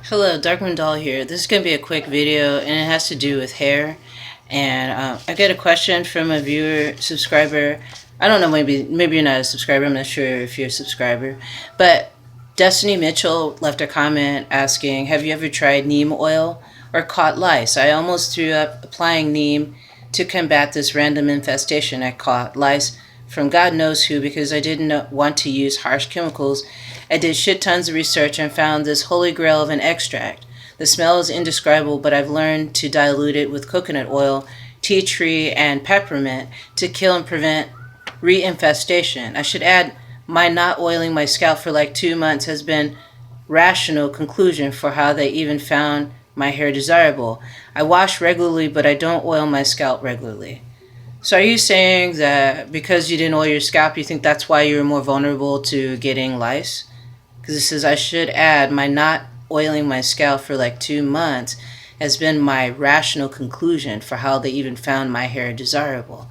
Hello, Darkman Doll here. This is going to be a quick video and it has to do with hair. And I get a question from a viewer, subscriber. I don't know, maybe you're not a subscriber. I'm not sure if you're a subscriber. But Destiny Mitchell left a comment asking, have you ever tried neem oil or caught lice? I almost threw up applying neem to combat this random infestation. I caught lice from God knows who because I didn't want to use harsh chemicals. I did shit tons of research and found this holy grail of an extract. The smell is indescribable, but I've learned to dilute it with coconut oil, tea tree, and peppermint to kill and prevent reinfestation. I should add, my not oiling my scalp for like 2 months has been rational conclusion for how they even found my hair desirable. I wash regularly, but I don't oil my scalp regularly. So are you saying that because you didn't oil your scalp, you think that's why you're more vulnerable to getting lice? Because it says, I should add, my not oiling my scalp for like 2 months has been my rational conclusion for how they even found my hair desirable.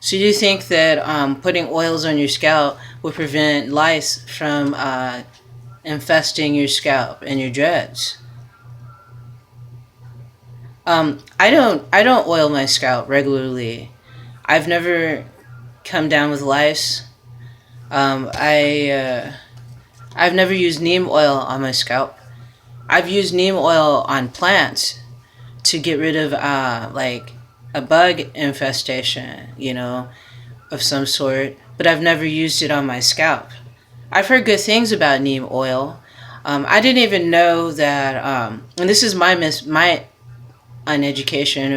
So you think that putting oils on your scalp will prevent lice from infesting your scalp and your dreads? I don't oil my scalp regularly. I've never come down with lice. I've never used neem oil on my scalp. I've used neem oil on plants to get rid of like a bug infestation, of some sort, but I've never used it on my scalp. I've heard good things about neem oil. I didn't even know that, and this is my miseducation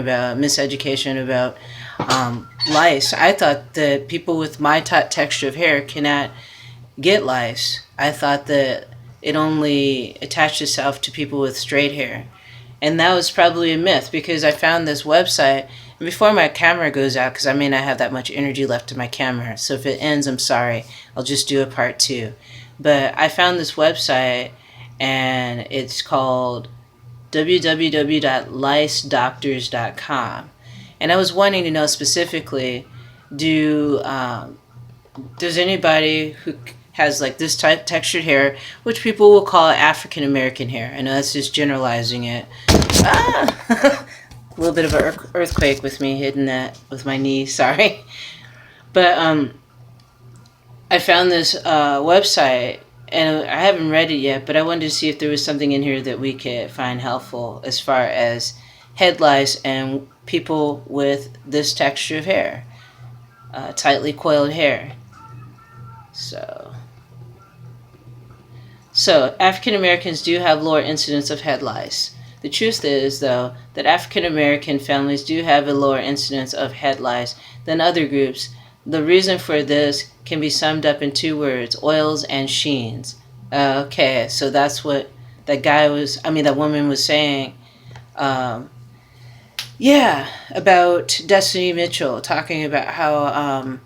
about lice. I thought that people with my texture of hair cannot get lice. I thought that it only attached itself to people with straight hair. And that was probably a myth because I found this website. And before my camera goes out, because I may not have that much energy left in my camera, so if it ends, I'm sorry. I'll just do a part 2. But I found this website and it's called www.licedoctors.com. And I was wanting to know specifically, does anybody who has like this type textured hair, which people will call African American hair. I know that's just generalizing it. A little bit of an earthquake with me hitting that with my knee, sorry. But I found this website, and I haven't read it yet, but I wanted to see if there was something in here that we could find helpful as far as head lice and people with this texture of hair, tightly coiled hair. So African Americans do have lower incidence of head lice. The truth is, though, that African American families do have a lower incidence of head lice than other groups. The reason for this can be summed up in 2 words: oils and sheens. Okay, so that's what that woman was saying. About Destiny Mitchell, talking about how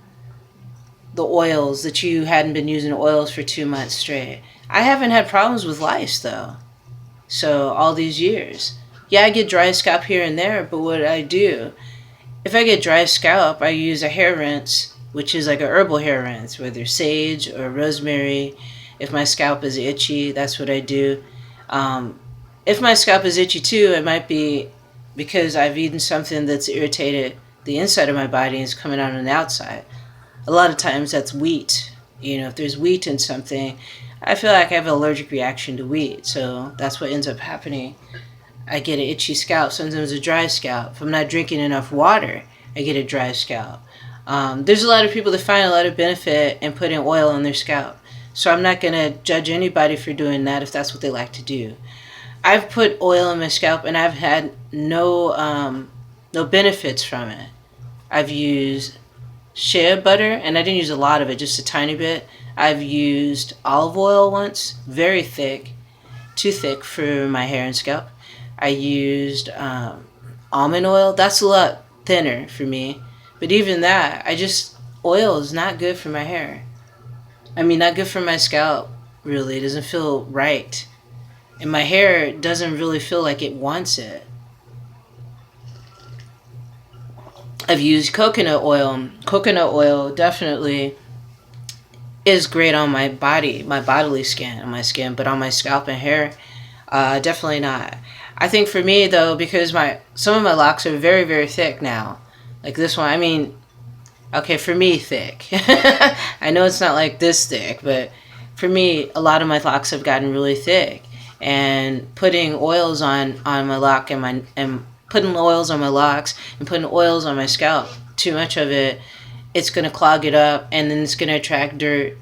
the oils, that you hadn't been using oils for 2 months straight. I haven't had problems with lice, though. So, all these years. Yeah, I get dry scalp here and there, but what I do, if I get dry scalp, I use a hair rinse, which is like a herbal hair rinse, whether sage or rosemary. If my scalp is itchy, that's what I do. If my scalp is itchy too, it might be because I've eaten something that's irritated the inside of my body and it's coming out on the outside. A lot of times that's wheat. If there's wheat in something, I feel like I have an allergic reaction to wheat, so that's what ends up happening. I get an itchy scalp, sometimes a dry scalp. If I'm not drinking enough water, I get a dry scalp. There's a lot of people that find a lot of benefit in putting oil on their scalp, so I'm not going to judge anybody for doing that if that's what they like to do. I've put oil on my scalp and I've had no benefits from it. I've used shea butter, and I didn't use a lot of it, just a tiny bit. I've used olive oil once, very thick, too thick for my hair and scalp. I used almond oil. That's a lot thinner for me. But even that, oil is not good for my hair. Not good for my scalp, really. It doesn't feel right. And my hair doesn't really feel like it wants it. I've used coconut oil. Coconut oil definitely is great on my body, my bodily skin, on my skin, but on my scalp and hair, Definitely not. I think for me though, because some of my locks are very, very thick now. Like this one, I mean, okay, for me, thick. I know it's not like this thick, but for me, a lot of my locks have gotten really thick. And putting oils on my lock and putting oils on my locks and putting oils on my scalp, too much of it, it's going to clog it up, and then it's going to attract dirt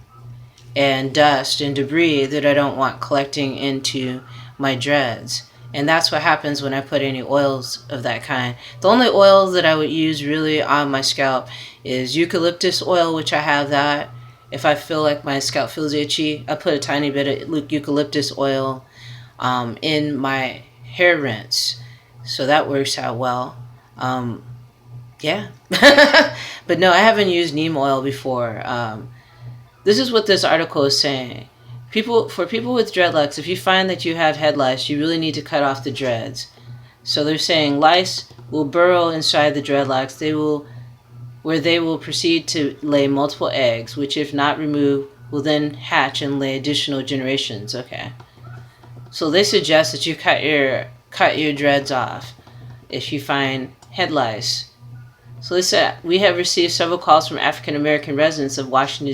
and dust and debris that I don't want collecting into my dreads. And that's what happens when I put any oils of that kind. The only oil that I would use really on my scalp is eucalyptus oil, which I have that. If I feel like my scalp feels itchy, I put a tiny bit of eucalyptus oil in my hair rinse. So that works out well. Yeah. But no, I haven't used neem oil before. This is what this article is saying. For people with dreadlocks, if you find that you have head lice, you really need to cut off the dreads. So they're saying lice will burrow inside the dreadlocks. Where they will proceed to lay multiple eggs, which if not removed, will then hatch and lay additional generations. Okay. So they suggest that you cut your dreads off if you find head lice. So they said, we have received several calls from African American residents of Washington,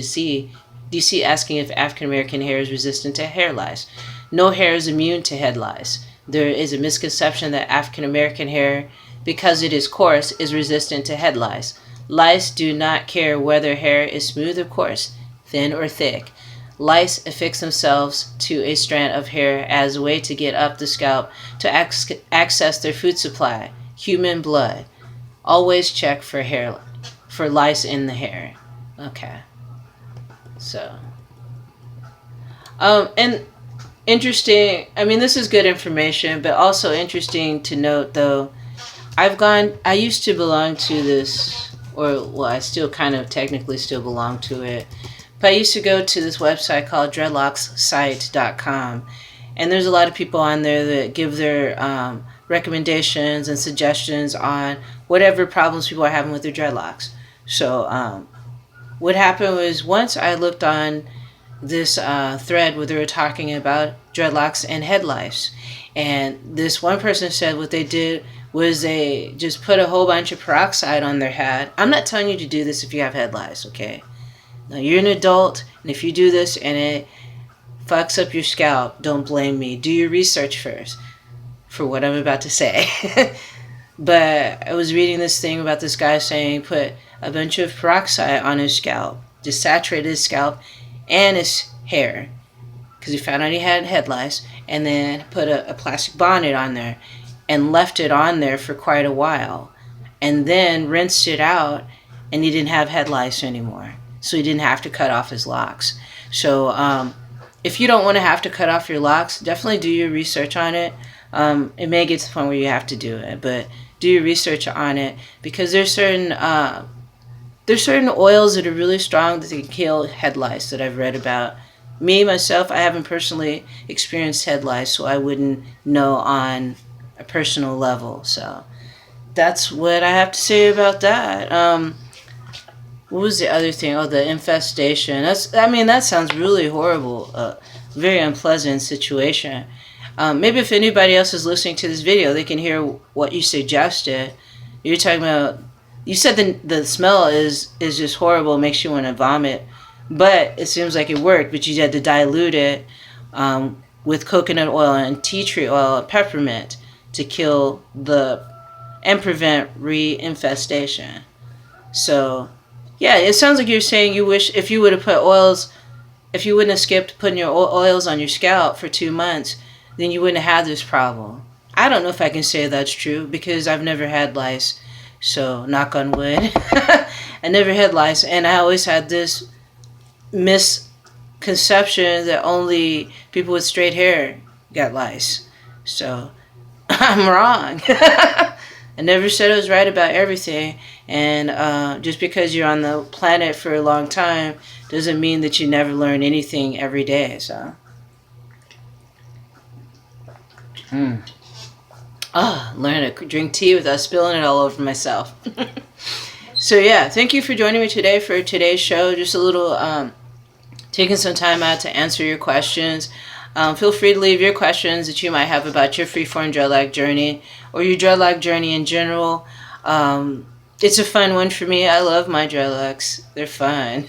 D.C. asking if African American hair is resistant to hair lice. No hair is immune to head lice. There is a misconception that African American hair, because it is coarse, is resistant to head lice. Lice do not care whether hair is smooth or coarse, thin or thick. Lice affix themselves to a strand of hair as a way to get up the scalp to access their food supply, human blood. Always check for lice in the hair. Okay. So, and interesting, I mean, this is good information, but also interesting to note, though, I used to belong to this, I still kind of technically still belong to it, but I used to go to this website called dreadlockssite.com, and there's a lot of people on there that give their recommendations and suggestions on whatever problems people are having with their dreadlocks. So, what happened was once I looked on this thread where they were talking about dreadlocks and head lice, and this one person said what they did was they just put a whole bunch of peroxide on their head. I'm not telling you to do this if you have head lice, okay? Now, you're an adult, and if you do this and it fucks up your scalp, don't blame me. Do your research first for what I'm about to say. But I was reading this thing about this guy saying put a bunch of peroxide on his scalp, just saturated his scalp and his hair, because he found out he had head lice, and then put a plastic bonnet on there and left it on there for quite a while, and then rinsed it out, and he didn't have head lice anymore, so he didn't have to cut off his locks. So if you don't want to have to cut off your locks, definitely do your research on it. It may get to the point where you have to do it, but do your research on it, because there's certain oils that are really strong that can kill head lice that I've read about. Me, myself, I haven't personally experienced head lice, so I wouldn't know on a personal level. So that's what I have to say about that. What was the other thing? Oh, the infestation. That sounds really horrible. Very unpleasant situation. Maybe if anybody else is listening to this video, they can hear what you suggested. You're talking about, you said the smell is just horrible, makes you want to vomit. But it seems like it worked, but you had to dilute it with coconut oil and tea tree oil and peppermint to kill and prevent reinfestation. So, yeah, it sounds like you're saying you wish if you would have put oils, if you wouldn't have skipped putting your oils on your scalp for 2 months, then you wouldn't have this problem. I don't know if I can say that's true because I've never had lice. So, knock on wood. I never had lice, and I always had this misconception that only people with straight hair got lice. So, I'm wrong. I never said I was right about everything, and just because you're on the planet for a long time doesn't mean that you never learn anything every day. So, learn to drink tea without spilling it all over myself. So yeah, thank you for joining me today for today's show. Just a little taking some time out to answer your questions. Feel free to leave your questions that you might have about your freeform dreadlock journey or your dreadlock journey in general. It's a fun one for me. I love my dreadlocks. They're fun.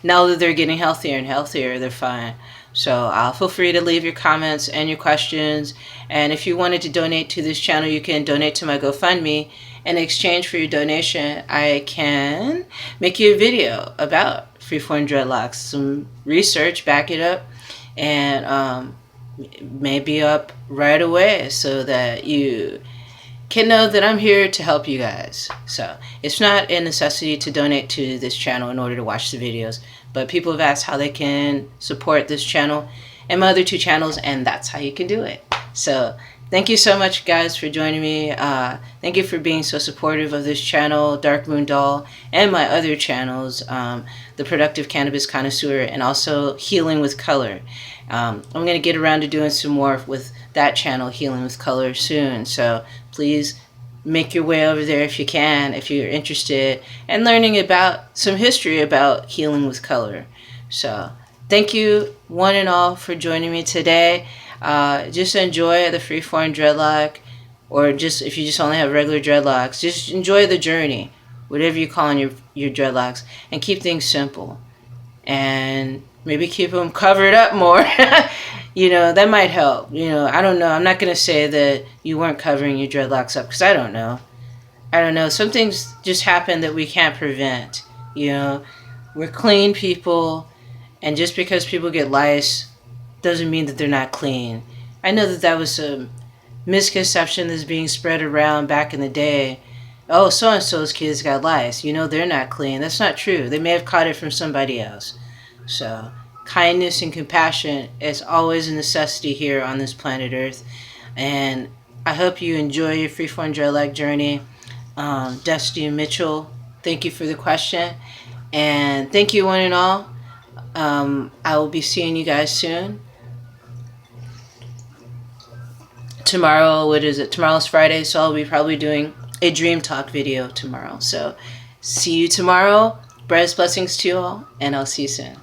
Now that they're getting healthier and healthier, they're fine. So feel free to leave your comments and your questions. And if you wanted to donate to this channel, you can donate to my GoFundMe. In exchange for your donation, I can make you a video about freeform dreadlocks. Some research, back it up, and maybe up right away so that you can know that I'm here to help you guys. So it's not a necessity to donate to this channel in order to watch the videos, but people have asked how they can support this channel and my other 2 channels, and that's how you can do it. So thank you so much, guys, for joining me. Thank you for being so supportive of this channel, Dark Moon Doll, and my other channels, The Productive Cannabis Connoisseur, and also Healing with Color. I'm going to get around to doing some more with that channel, Healing with Color, soon. So please make your way over there if you can, if you're interested in learning about some history about healing with color. So thank you one and all for joining me today. Just enjoy the freeform dreadlock, or just if you just only have regular dreadlocks, just enjoy the journey, whatever you call on your dreadlocks, and keep things simple. And maybe keep them covered up more. You know, that might help. You know, I don't know. I'm not going to say that you weren't covering your dreadlocks up, because I don't know. I don't know. Some things just happen that we can't prevent. You know, we're clean people, and just because people get lice doesn't mean that they're not clean. I know that that was a misconception that's being spread around back in the day. Oh, so-and-so's kids got lice. You know, they're not clean. That's not true. They may have caught it from somebody else. So kindness and compassion is always a necessity here on this planet Earth. And I hope you enjoy your freeform dreadlock journey. Destiny Mitchell, thank you for the question. And thank you one and all. I will be seeing you guys soon. Tomorrow, what is it? Tomorrow's Friday, so I'll be probably doing a dream talk video tomorrow. So see you tomorrow. Bread's blessings to you all, and I'll see you soon.